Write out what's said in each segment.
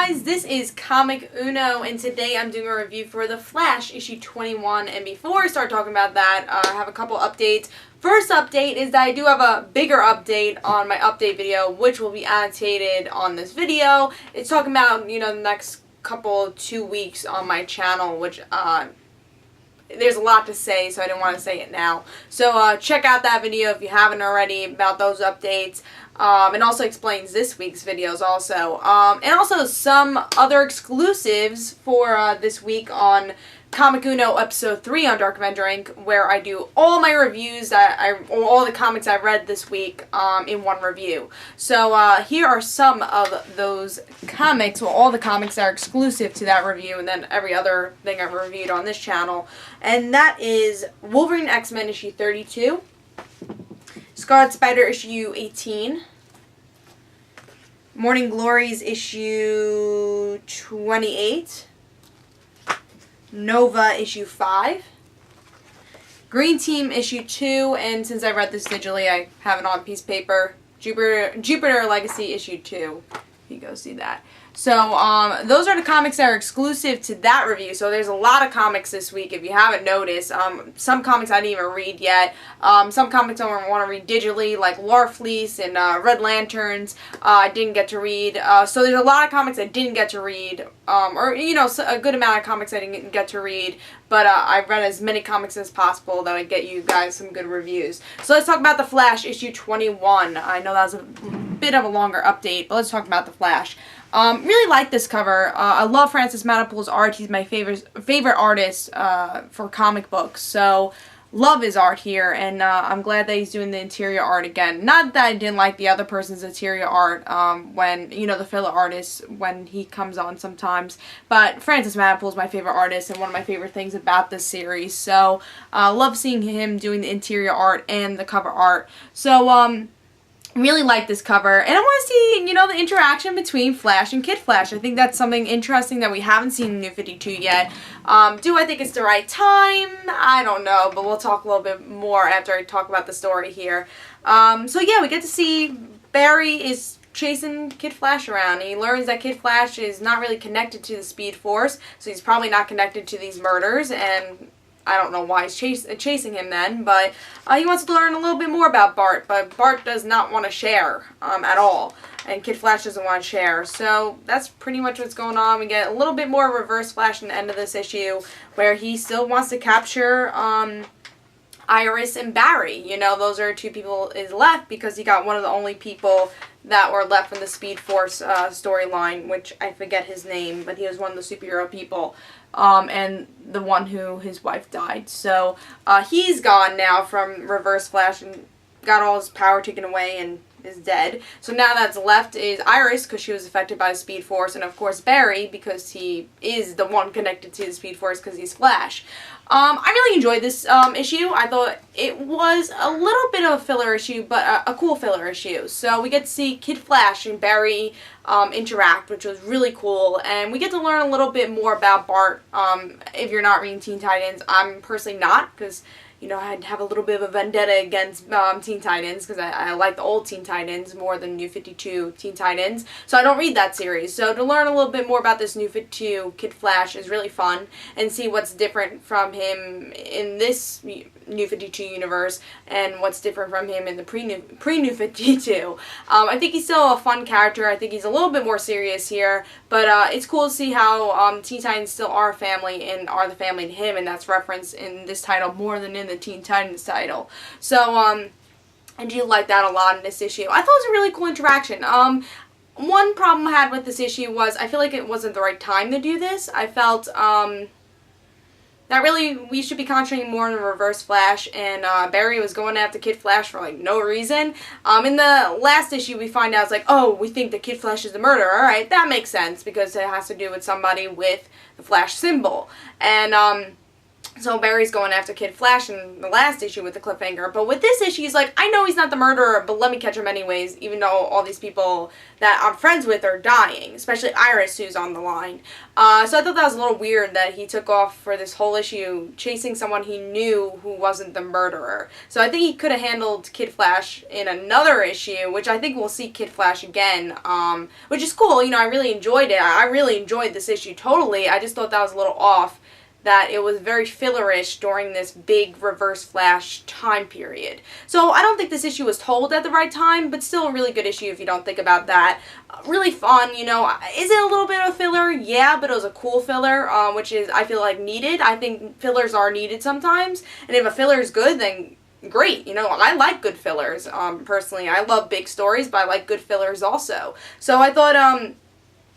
guys, this is Comic Uno, and today I'm doing a review for The Flash, issue 21, and before I start talking about that, I have a couple updates. First update is that I do have a bigger update on my update video, which will be annotated on this video. It's talking about, the next couple, 2 weeks on my channel, which, there's a lot to say, so I didn't want to say it now. So check out that video if you haven't already about those updates. And also explains this week's videos also. And also some other exclusives for this week on Comic Uno episode 3 on Dark Avenger Inc., where I do all my reviews, all the comics I've read this week in one review. So here are some of those comics, well, all the comics that are exclusive to that review, and then every other thing I've reviewed on this channel. And that is Wolverine X-Men issue 32, Scarlet Spider issue 18, Morning Glories issue 28, Nova issue 5, Green Team issue 2, and since I read this digitally, I have it on a piece of paper, Jupiter Legacy issue 2. You go see that. So, those are the comics that are exclusive to that review. So there's a lot of comics this week, if you haven't noticed. Some comics I didn't even read yet. Some comics I want to read digitally, like Larfleece and Red Lanterns. I didn't get to read. So there's a lot of comics I didn't get to read. Or, a good amount of comics I didn't get to read. But I read as many comics as possible that would get you guys some good reviews. So let's talk about The Flash, issue 21. I know that was a bit of a longer update, but let's talk about The Flash. Really like this cover. I love Francis Manapul's art. He's my favorite artist for comic books. So love his art here, and I'm glad that he's doing the interior art again. Not that I didn't like the other person's interior art when, the filler artist, when he comes on sometimes. But Francis Manapul is my favorite artist and one of my favorite things about this series. So love seeing him doing the interior art and the cover art. So really like this cover, and I want to see, the interaction between Flash and Kid Flash. I think that's something interesting that we haven't seen in New 52 yet. Do I think it's the right time? I don't know, but we'll talk a little bit more after I talk about the story here. So yeah, we get to see Barry is chasing Kid Flash around. He learns that Kid Flash is not really connected to the Speed Force, so he's probably not connected to these murders, and I don't know why he's chasing him then, but he wants to learn a little bit more about Bart, but Bart does not want to share at all, and Kid Flash doesn't want to share. So that's pretty much what's going on. We get a little bit more Reverse Flash in the end of this issue, where he still wants to capture Iris and Barry. Those are two people is left because he got one of the only people that were left from the Speed Force storyline, which I forget his name, but he was one of the superhero people, and the one who his wife died. So he's gone now from Reverse Flash and got all his power taken away and is dead. So now that's left is Iris, because she was affected by the Speed Force, and of course Barry, because he is the one connected to the Speed Force because he's Flash. I really enjoyed this issue. I thought it was a little bit of a filler issue, but a cool filler issue. So we get to see Kid Flash and Barry interact, which was really cool, and we get to learn a little bit more about Bart. If you're not reading Teen Titans, I'm personally not, because I have a little bit of a vendetta against Teen Titans, because I like the old Teen Titans more than New 52 Teen Titans, so I don't read that series. So to learn a little bit more about this New 52 Kid Flash is really fun, and see what's different from him in this New 52 universe, and what's different from him in the pre-New 52. I think he's still a fun character. I think he's a little bit more serious here, but it's cool to see how Teen Titans still are a family, and are the family to him, and that's referenced in this title more than in the Teen Titans title. So I do like that a lot in this issue. I thought it was a really cool interaction. One problem I had with this issue was I feel like it wasn't the right time to do this. I felt that really we should be concentrating more on the Reverse Flash, and Barry was going after Kid Flash for no reason. In the last issue we find out it's like, oh, we think that Kid Flash is the murderer. Alright, that makes sense because it has to do with somebody with the Flash symbol. And So Barry's going after Kid Flash in the last issue with the cliffhanger. But with this issue, he's like, I know he's not the murderer, but let me catch him anyways, even though all these people that I'm friends with are dying, especially Iris, who's on the line. So I thought that was a little weird that he took off for this whole issue chasing someone he knew who wasn't the murderer. So I think he could have handled Kid Flash in another issue, which I think we'll see Kid Flash again, which is cool. You know, I really enjoyed it. I really enjoyed this issue totally. I just thought that was a little off, that it was very fillerish during this big Reverse Flash time period. So I don't think this issue was told at the right time, but still a really good issue if you don't think about that. Really fun, you know. Is it a little bit of filler? Yeah, but it was a cool filler, which is, I feel like, needed. I think fillers are needed sometimes, and if a filler is good, then great. You know, I like good fillers, personally. I love big stories, but I like good fillers also. So I thought,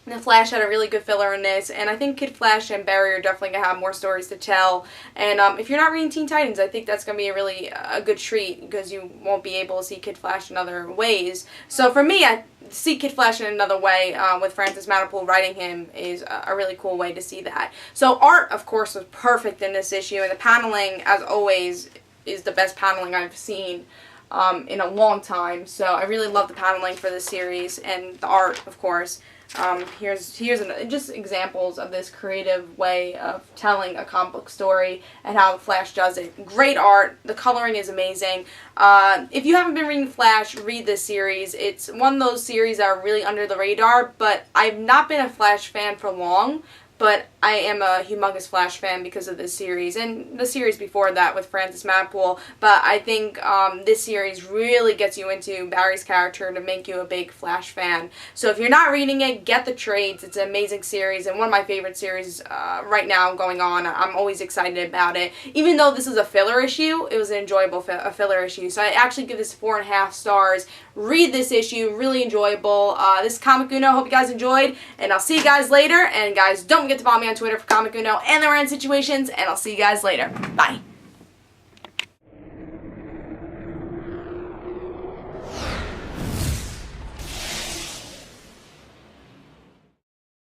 the Flash had a really good filler in this, and I think Kid Flash and Barry are definitely going to have more stories to tell. And if you're not reading Teen Titans, I think that's going to be a good treat, because you won't be able to see Kid Flash in other ways. So for me, I see Kid Flash in another way, with Francis Matapool writing him, is a really cool way to see that. So art, of course, was perfect in this issue, and the paneling, as always, is the best paneling I've seen in a long time. So I really love the paneling for this series, and the art, of course. Here's just examples of this creative way of telling a comic book story and how the Flash does it. Great art. The coloring is amazing. If you haven't been reading Flash, read this series. It's one of those series that are really under the radar, but I've not been a Flash fan for long. But I am a humongous Flash fan because of this series, and the series before that with Francis Matapool. But I think this series really gets you into Barry's character to make you a big Flash fan. So if you're not reading it, get the trades. It's an amazing series, and one of my favorite series right now going on. I'm always excited about it. Even though this is a filler issue, it was an enjoyable filler issue. So I actually give this 4.5 stars. Read this issue, really enjoyable. This is Comic Uno. Hope you guys enjoyed, and I'll see you guys later. And guys, don't forget to follow me on Twitter for Comic Uno and the Rand Situations, and I'll see you guys later. Bye.